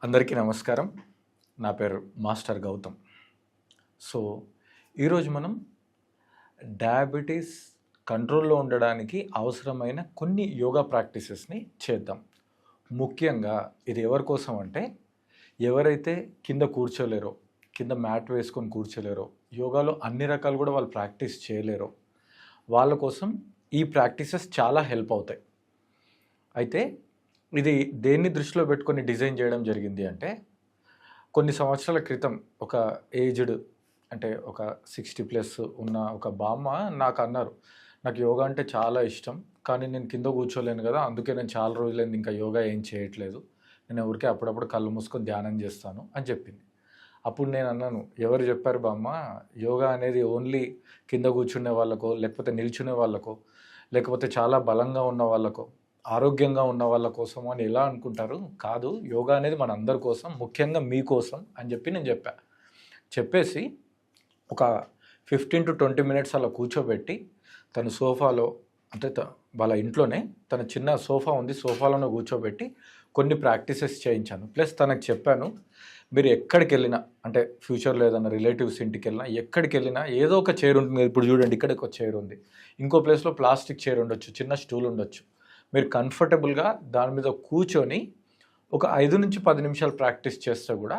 అందరికీ నమస్కారం. నా పేరు మాస్టర్ గౌతమ్. సో ఈరోజు మనం డయాబెటీస్ కంట్రోల్లో ఉండడానికి అవసరమైన కొన్ని యోగా ప్రాక్టీసెస్ని చేద్దాం. ముఖ్యంగా ఇది ఎవరి కోసం అంటే ఎవరైతే కింద కూర్చోలేరో, కింద మ్యాట్ వేసుకొని కూర్చోలేరో, యోగాలో అన్ని రకాలు కూడా వాళ్ళు ప్రాక్టీస్ చేయలేరో వాళ్ళ కోసం ఈ ప్రాక్టీసెస్ చాలా హెల్ప్ అవుతాయి. అయితే ఇది దేన్ని దృష్టిలో పెట్టుకొని డిజైన్ చేయడం జరిగింది అంటే కొన్ని సంవత్సరాల క్రితం ఒక ఏజ్డ్ అంటే ఒక 60+ ఉన్న ఒక బామ్మ నాకు అన్నారు, నాకు యోగా అంటే చాలా ఇష్టం, కానీ నేను కింద కూర్చోలేను కదా, అందుకే నేను చాలా రోజులైంది ఇంకా యోగా ఏం చేయట్లేదు, నేను ఊరికే అప్పుడప్పుడు కళ్ళు మూసుకొని ధ్యానం చేస్తాను అని చెప్పింది. అప్పుడు నేను అన్నాను, ఎవరు చెప్పారు బామ్మ, యోగా అనేది ఓన్లీ కింద కూర్చునే వాళ్ళకో, లేకపోతే నిల్చునే వాళ్ళకో, లేకపోతే చాలా బలంగా ఉన్న వాళ్ళకో, ఆరోగ్యంగా ఉన్న వాళ్ళ కోసం అని ఎలా అనుకుంటారు, కాదు, యోగా అనేది మన అందరి కోసం, ముఖ్యంగా మీకోసం అని చెప్పి నేను చెప్పేసి ఒక 15 to 20 మినిట్స్ అలా కూర్చోబెట్టి తను సోఫాలో అంటే వాళ్ళ ఇంట్లోనే తన చిన్న సోఫా ఉంది, సోఫాలోనే కూర్చోబెట్టి కొన్ని ప్రాక్టీసెస్ చేయించాను. ప్లస్ తనకు చెప్పాను, మీరు ఎక్కడికి వెళ్ళినా అంటే ఫ్యూచర్లో ఏదైనా రిలేటివ్స్ ఇంటికి వెళ్ళినా ఎక్కడికి వెళ్ళినా ఏదో ఒక చైర్ ఉంటుంది. ఇప్పుడు చూడండి, ఇక్కడ ఒక చైర్ ఉంది, ఇంకో ప్లేస్లో ప్లాస్టిక్ చైర్ ఉండొచ్చు, చిన్న స్టూల్ ఉండొచ్చు, మీరు కంఫర్టబుల్గా దాని మీద కూర్చొని ఒక 5 నుంచి 10 నిమిషాలు ప్రాక్టీస్ చేస్తే కూడా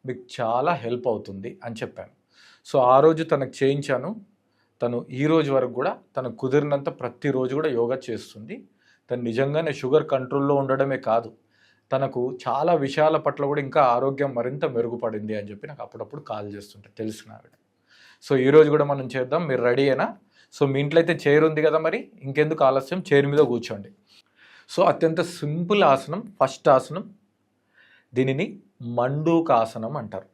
మీకు చాలా హెల్ప్ అవుతుంది అని చెప్పాను. సో ఆ రోజు తనకు చేయించాను. తను ఈ రోజు వరకు కూడా తనకు కుదిరినంత ప్రతిరోజు కూడా యోగా చేస్తుంది. తను నిజంగానే షుగర్ కంట్రోల్లో ఉండడమే కాదు, తనకు చాలా విషయాల పట్ల కూడా ఇంకా ఆరోగ్యం మరింత మెరుగుపడింది అని చెప్పి నాకు అప్పుడప్పుడు కాల్ చేస్తుంటే తెలిసిన ఆవిడ. సో ఈరోజు కూడా మనం చేద్దాం. మీరు రెడీ అయినా? సో మీ ఇంట్లో అయితే చైర్ ఉంది కదా, మరి ఇంకెందుకు ఆలస్యం, చైర్ మీద కూర్చోండి. సో అత్యంత సింపుల్ ఆసనం, ఫస్ట్ ఆసనం, దీనిని మండూకాసనం అంటారు.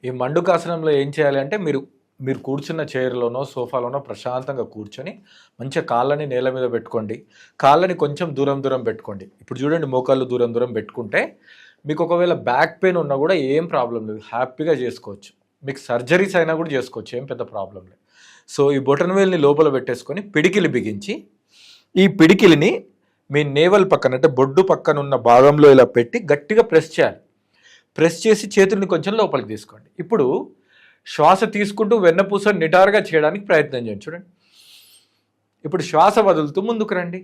ఈ మండూకాసనంలో ఏం చేయాలి అంటే మీరు కూర్చున్న చైర్లోనో సోఫాలోనో ప్రశాంతంగా కూర్చొని మంచిగా కాళ్ళని నేల మీద పెట్టుకోండి, కాళ్ళని కొంచెం దూరం దూరం పెట్టుకోండి. ఇప్పుడు చూడండి, మోకాళ్ళు దూరం దూరం పెట్టుకుంటే మీకు ఒకవేళ బ్యాక్ పెయిన్ ఉన్నా కూడా ఏం ప్రాబ్లం లేదు, హ్యాపీగా చేసుకోవచ్చు. మీకు సర్జరీస్ అయినా కూడా చేసుకోవచ్చు, ఏం పెద్ద ప్రాబ్లం లేదు. సో ఈ బొటన్ వేల్ని లోపల పెట్టేసుకొని పిడికిలి బిగించి ఈ పిడికిలిని మీ నేవల్ పక్కన అంటే బొడ్డు పక్కన ఉన్న భాగంలో ఇలా పెట్టి గట్టిగా ప్రెస్ చేయాలి. ప్రెస్ చేసి చేతుల్ని కొంచెం లోపలికి తీసుకోండి. ఇప్పుడు శ్వాస తీసుకుంటూ వెన్నపూస నిటారుగా చేయడానికి ప్రయత్నం చేయండి. చూడండి, ఇప్పుడు శ్వాస వదులుతూ ముందుకు రండి.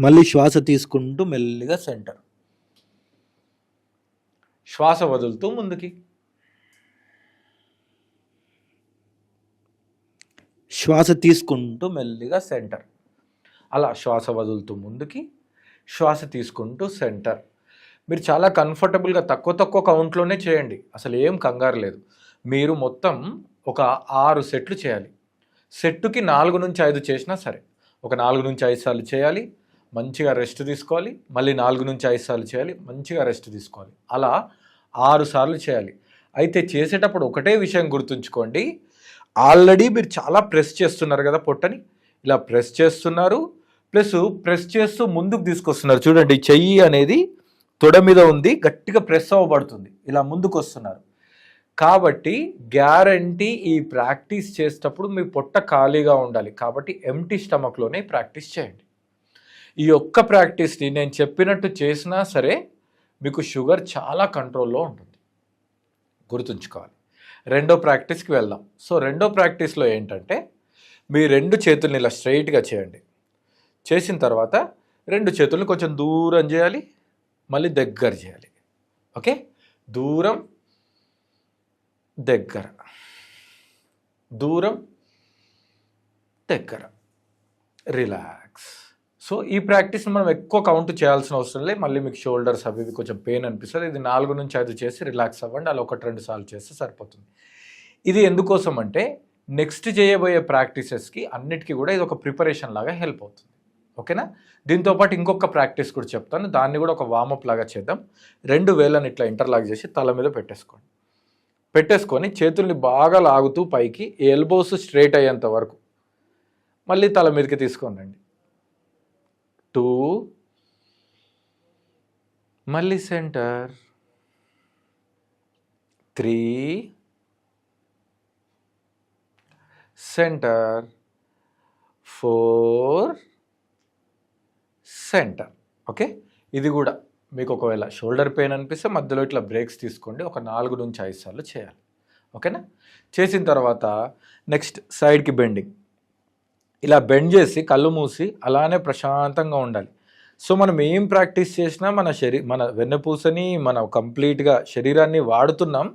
మళ్ళీ శ్వాస తీసుకుంటూ మెల్లిగా సెంటర్, శ్వాస వదులుతూ ముందుకి, శ్వాస తీసుకుంటూ మెల్లిగా సెంటర్, అలా శ్వాస వదులుతూ ముందుకి, శ్వాస తీసుకుంటూ సెంటర్. మీరు చాలా కంఫర్టబుల్గా తక్కువ కౌంట్లోనే చేయండి, అసలు ఏం కంగారు లేదు. మీరు మొత్తం ఒక 6 సెట్లు చేయాలి. సెట్టుకి 4 నుంచి 5 చేసినా సరే, ఒక 4 నుంచి 5 సార్లు చేయాలి, మంచిగా రెస్ట్ తీసుకోవాలి, మళ్ళీ 4 నుంచి 5 సార్లు చేయాలి, మంచిగా రెస్ట్ తీసుకోవాలి, అలా 6 సార్లు చేయాలి. అయితే చేసేటప్పుడు ఒకటే విషయం గుర్తుంచుకోండి, ఆల్రెడీ మీరు చాలా ప్రెస్ చేస్తున్నారు కదా పొట్టని, ఇలా ప్రెస్ చేస్తున్నారు, ప్లస్ ప్రెస్ చేస్తూ ముందుకు తీసుకొస్తున్నారు. చూడండి, చెయ్యి అనేది తొడ మీద ఉంది, గట్టిగా ప్రెస్ అవ్వబడుతుంది, ఇలా ముందుకు వస్తున్నారు. కాబట్టి గ్యారంటీ ఈ ప్రాక్టీస్ చేసేటప్పుడు మీ పొట్ట ఖాళీగా ఉండాలి. కాబట్టి ఎంటీ స్టమక్లోనే ప్రాక్టీస్ చేయండి. ఈ ఒక్క ప్రాక్టీస్ని నేను చెప్పినట్టు చేసినా సరే మీకు షుగర్ చాలా కంట్రోల్లో ఉంటుంది, గుర్తుంచుకోవాలి. రెండో ప్రాక్టీస్కి వెళ్దాం. సో రెండో ప్రాక్టీస్లో ఏంటంటే మీ 2 చేతుల్ని ఇలా స్ట్రైట్గా చేయండి. చేసిన తర్వాత 2 చేతుల్ని కొంచెం దూరం చేయాలి, మళ్ళీ దగ్గర చేయాలి. ఓకే, దూరం దగ్గర, దూరం దగ్గర, రిలాక్స్. సో ఈ ప్రాక్టీస్ని మనం ఎక్కువ కౌంట్ చేయాల్సిన అవసరం లేదు. మళ్ళీ మీకు షోల్డర్స్ అవి కొంచెం పెయిన్ అనిపిస్తుంది. ఇది 4 నుంచి 5 చేసి రిలాక్స్ అవ్వండి, అలా 1-2 సార్లు చేస్తే సరిపోతుంది. ఇది ఎందుకోసం అంటే నెక్స్ట్ చేయబోయే ప్రాక్టీసెస్కి అన్నిటికీ కూడా ఇది ఒక ప్రిపరేషన్ లాగా హెల్ప్ అవుతుంది. ఓకేనా? దీంతోపాటు ఇంకొక ప్రాక్టీస్ కూడా చెప్తాను, దాన్ని కూడా ఒక వార్మప్ లాగా చేద్దాం. 2 వేళ్ళని ఇట్లా ఇంటర్లాక్ చేసి తల మీద పెట్టేసుకొని చేతుల్ని బాగా లాగుతూ పైకి, ఎల్బోస్ స్ట్రైట్ అయ్యేంత వరకు, మళ్ళీ తల మీదకి తీసుకొని రండి. 2, మళ్ళీ సెంటర్, 3, సెంటర్, 4, సెంటర్. ఓకే, ఇది కూడా మీకు ఒకవేళ షోల్డర్ పెయిన్ అనిపిస్తే మధ్యలో ఇట్లా బ్రేక్స్ తీసుకోండి, ఒక 4 నుంచి 5 సార్లు చేయాలి. ఓకేనా? చేసిన తర్వాత నెక్స్ట్ సైడ్కి బెండింగ్. ఇలా బెండ్ చేసి కళ్ళు మూసి అలానే ప్రశాంతంగా ఉండాలి. సో మనం ఏం ప్రాక్టీస్ చేసినా మన వెన్నపూసని మన కంప్లీట్గా శరీరాన్ని వాడుతున్నాం,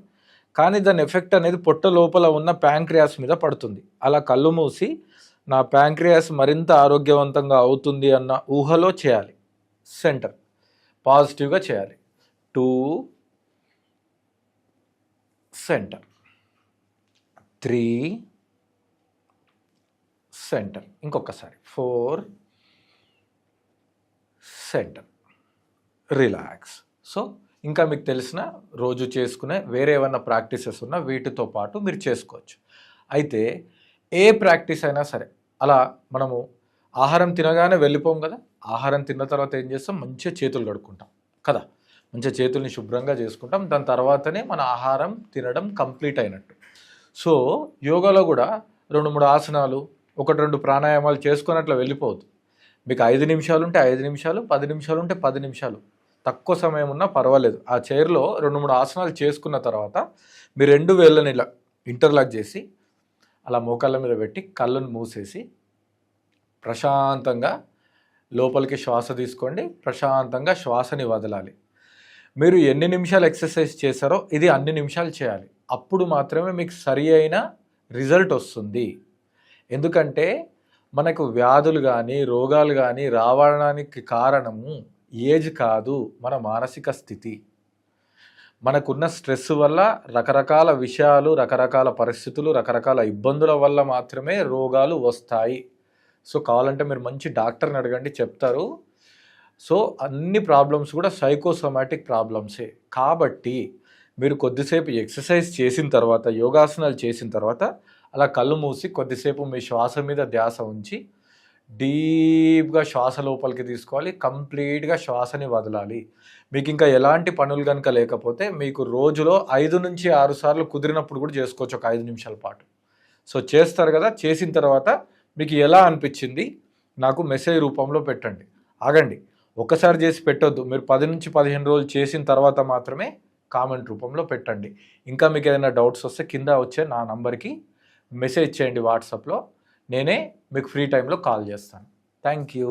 కానీ దాని ఎఫెక్ట్ అనేది పొట్ట లోపల ఉన్న ప్యాంక్రియాస్ మీద పడుతుంది. అలా కళ్ళు మూసి నా ప్యాంక్రియాస్ మరింత ఆరోగ్యవంతంగా అవుతుంది అన్న ఊహలో చేయాలి. సెంటర్ పాజిటివ్గా చేయాలి. 2 సెంటర్, 3 సెంటర్, ఇంకొకసారి 4 సెంటర్, రిలాక్స్. సో ఇంకా మీకు తెలిసిన రోజు చేసుకునే వేరే ఏమన్నా ప్రాక్టీసెస్ ఉన్నా వీటితో పాటు మీరు చేసుకోవచ్చు. అయితే ఏ ప్రాక్టీస్ అయినా సరే అలా మనము ఆహారం తినగానే వెళ్ళిపోం కదా, ఆహారం తిన్న తర్వాత ఏం చేస్తాం, మంచిగా చేతులు కడుక్కుంటాం కదా, మంచిగా చేతుల్ని శుభ్రంగా చేసుకుంటాం, దాని తర్వాతనే మన ఆహారం తినడం కంప్లీట్ అయినట్టు. సో యోగాలో కూడా 2-3 ఆసనాలు 1-2 ప్రాణాయామాలు చేసుకొని అట్లా వెళ్ళిపోవద్దు. మీకు 5 నిమిషాలు ఉంటే 5 నిమిషాలు, 10 నిమిషాలు ఉంటే 10 నిమిషాలు, తక్కువ సమయం ఉన్నా పర్వాలేదు. ఆ చైర్లో 2-3 ఆసనాలు చేసుకున్న తర్వాత మీ 2 వేళ్ళని ఇలా ఇంటర్లాక్ చేసి అలా మోకాళ్ళ మీద పెట్టి కళ్ళను మూసేసి ప్రశాంతంగా లోపలికి శ్వాస తీసుకోండి, ప్రశాంతంగా శ్వాసని వదలాలి. మీరు ఎన్ని నిమిషాలు ఎక్సర్సైజ్ చేశారో ఇది అన్ని నిమిషాలు చేయాలి. అప్పుడు మాత్రమే మీకు సరి అయిన రిజల్ట్ వస్తుంది. ఎందుకంటే మనకు వ్యాధులు కానీ రోగాలు కానీ రావడానికి కారణము ఏజ్ కాదు, మన మానసిక స్థితి. మనకున్న స్ట్రెస్ వల్ల రకరకాల విషయాలు, రకరకాల పరిస్థితులు, రకరకాల ఇబ్బందుల వల్ల మాత్రమే రోగాలు వస్తాయి. సో కావాలంటే మీరు మంచి డాక్టర్ని అడగండి, చెప్తారు. సో అన్ని ప్రాబ్లమ్స్ కూడా సైకోసోమాటిక్ ప్రాబ్లమ్సే. కాబట్టి మీరు కొద్దిసేపు ఎక్సర్సైజ్ చేసిన తర్వాత, యోగాసనాలు చేసిన తర్వాత అలా కళ్ళు మూసి కొద్దిసేపు మీ శ్వాస మీద ధ్యాస ఉంచి డీప్గా శ్వాస లోపలికి తీసుకోవాలి, కంప్లీట్గా శ్వాసని వదలాలి. మీకు ఇంకా ఎలాంటి పనులు కనుక లేకపోతే మీకు రోజులో 5 నుంచి 6 సార్లు కుదిరినప్పుడు కూడా చేసుకోవచ్చు, ఒక 5 నిమిషాల పాటు. సో చేస్తారు కదా, చేసిన తర్వాత మీకు ఎలా అనిపించింది నాకు మెసేజ్ రూపంలో పెట్టండి. ఆగండి, ఒక్కసారి చేసి పెట్టొద్దు, మీరు 10 నుంచి 15 రోజులు చేసిన తర్వాత మాత్రమే కామెంట్ రూపంలో పెట్టండి. ఇంకా మీకు ఏదైనా డౌట్స్ వస్తే కింద వచ్చే నా నంబర్కి మెసేజ్ చేయండి వాట్సాప్లో, నేనే మీకు ఫ్రీ టైంలో కాల్ చేస్తాను. Thank you.